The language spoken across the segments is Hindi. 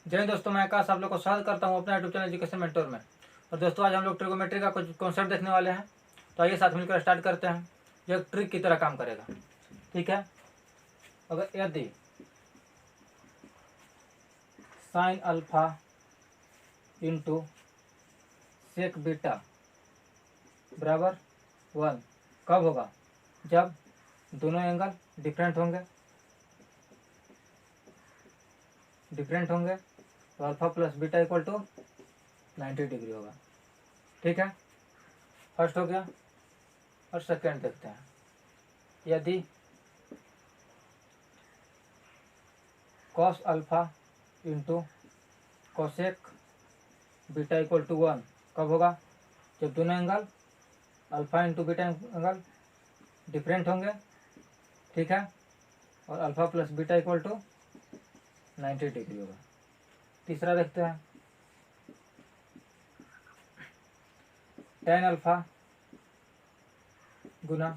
जय हिंद दोस्तों, मैं आकाश आप लोग को स्वागत करता हूं अपने यूट्यूब चैनल एजुकेशन मेंटोर में। और दोस्तों, आज हम लोग ट्रिगोमेट्री का कुछ कॉन्सेप्ट देखने वाले हैं। तो आइए साथ मिलकर स्टार्ट करते हैं। ये एक ट्रिक की तरह काम करेगा, ठीक है। अगर यदि sine alpha into sec beta बराबर 1 कब होगा? जब दोनों एंगल डिफरेंट होंगे तो alpha plus beta equal to 90 degree होगा, ठीक है। फर्स्ट हो गया। और सेकेंड देखते हैं। यदि cos alpha into cosec beta equal to 1 कब होगा? जब दोनों angle alpha into beta angle different होंगे, ठीक है। और alpha plus beta equal to 90 degree होगा। तीसरा देखते हैं। टेन अल्फा गुना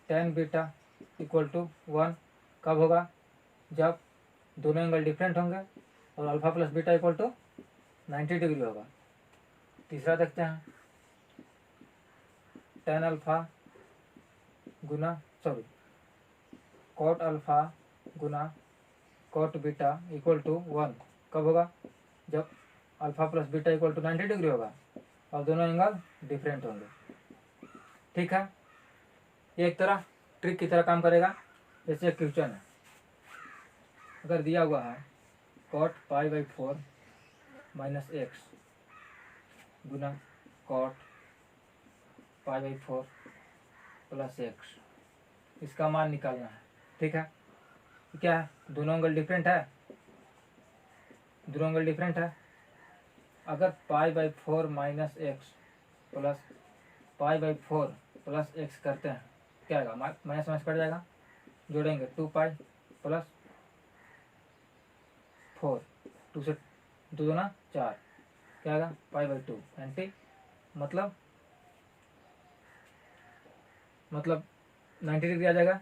टेन बीटा इक्वल टू 1 कब होगा? जब दोनों एंगल डिफरेंट होंगे और alpha plus beta equal to 90 degree होगा। तीसरा देखते हैं। टेन अल्फा गुना कॉट अल्फा गुना कॉट बीटा इक्वल टू 1 कब होगा? जब alpha plus beta equal to 90 degree होगा और दोनों एंगल डिफरेंट होंगे, ठीक है। ये एक तरह ट्रिक की तरह काम करेगा। जैसे एक क्वेश्चन है, अगर दिया हुआ है cot pi by 4 minus x गुना cot pi by 4 plus x, इसका मान निकालना है, ठीक है। क्या है? दोनों एंगल डिफरेंट है। अगर पाई by 4 minus x plus pi by 4 plus x करते हैं, क्या आएगा? माइनस माइनस कट जाएगा, जोड़ेंगे 2 पाई प्लस 4, 2 से 2 दूना 4, क्या आएगा? पाई बाई 2 एंटी मतलब 90 डिग्री आ जाएगा,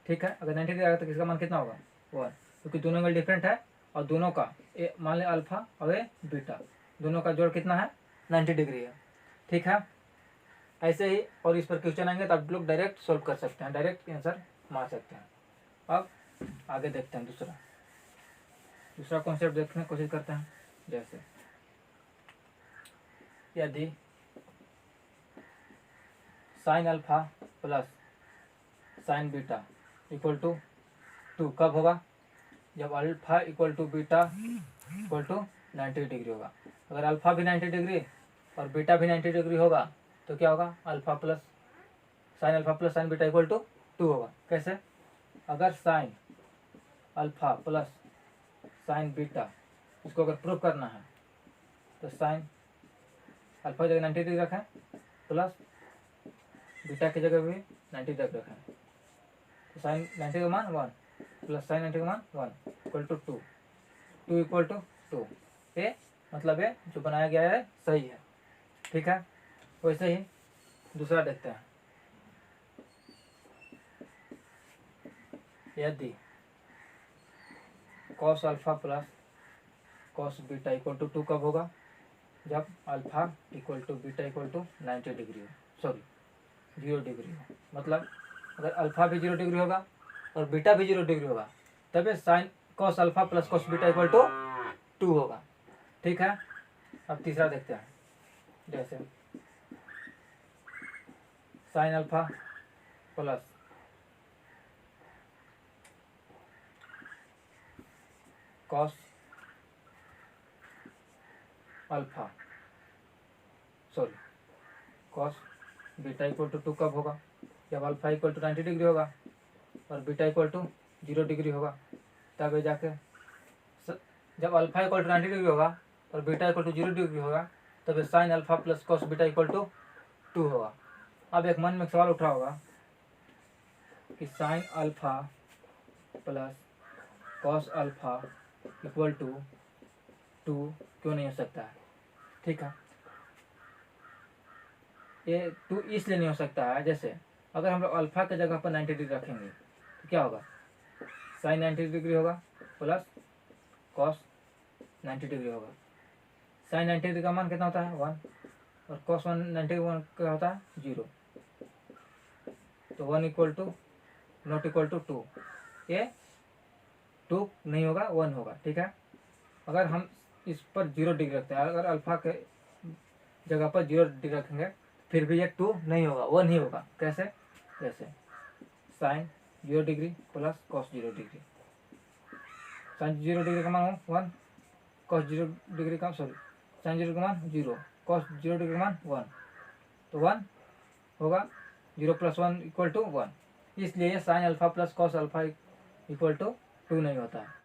ठीक है। अगर 90 डिग्री आएगा तो किसका मान कितना होगा? 1, क्योंकि दोनों एंगल डिफरेंट है और दोनों का मान लें अल्फा और ए बीटा, दोनों का जोड़ कितना है? 90 डिग्री है, ठीक है। ऐसे ही और इस पर क्वेश्चन आएंगे तो आप लोग डायरेक्ट सोल्व कर सकते हैं, डायरेक्ट आंसर मार सकते हैं। अब आगे देखते हैं दूसरा कॉन्सेप्ट देखने की कोशिश करते हैं। जैसे यदि sine alpha plus sine beta equal to 2 कब होगा? जब alpha equal to beta equal to 90 degree होगा। अगर अल्फा भी 90 डिग्री और बीटा भी 90 डिग्री होगा तो क्या होगा? Alpha plus sine beta equal to 2 होगा। कैसे? अगर sine alpha plus sine beta, इसको अगर प्रूव करना है तो साइन अल्फा की जगह 90 डिग्री रखें प्लस बीटा की जगह भी 90 डिग्री रखें, तो साइन 90 का मान 1 प्लस साइन 90 का मान 1 इक्वल टू 2 इक्वल टू 2। ये मतलब ये जो बनाया गया है सही है, ठीक है। वैसे ही दूसरा देखते हैं। यदि cos alpha plus cos beta equal to 2 कब होगा? जब alpha equal to beta equal to 90 degree हो, 0 डिग्री हो। मतलब अगर अल्फा भी 0 डिग्री होगा और बीटा भी 0 डिग्री होगा तब sine cos alpha plus cos beta equal to 2 होगा, ठीक है। अब तीसरा देखते हैं। जैसे sine alpha plus cos alpha cos beta equal to 2 कब होगा? जब अल्फा इक्वल टू 90 डिग्री होगा और बीटा इक्वल टू 0 डिग्री होगा। तब जाके जब अल्फा इक्वल टू 90 डिग्री होगा और बीटा इक्वल टू 0 डिग्री होगा तब sine alpha plus cos beta equal to 2 होगा। अब एक मन में सवाल उठा होगा कि sine alpha plus cos alpha equal to 2 क्यों नहीं हो सकता है, ठीक है। ये 2 इसलिए नहीं हो सकता है, जैसे अगर हम लोग अल्फा के जगह पर 90 डिग्री रखेंगे तो क्या होगा? साइन 90 डिग्री होगा प्लस कॉस 90 डिग्री होगा। साइन 90 डिग्री का मान कितना होता है 1, और कॉस 1 क्या होता है 0। तो 1 equal to not equal to 2, ये 2 नहीं होगा 1 होगा, ठीक है। अगर हम इस पर 0 डिग्री रखते हैं, अगर अल्फा के जगह पर 0 डिग्री रखेंगे फिर भी ये 2 नहीं होगा 1 ही होगा। कैसे? जैसे sine 0 degree plus cos 0 degree. Sine 0 degree का मान 1, कॉस 0 डिग्री का साइन 0 का मान 0, कॉस 0 डिग्री का मान 1, तो 1 होगा। 0 प्लस 1 इक्वल टू 1, इसलिए sine alpha plus cos alpha equal to 2 नहीं होता है।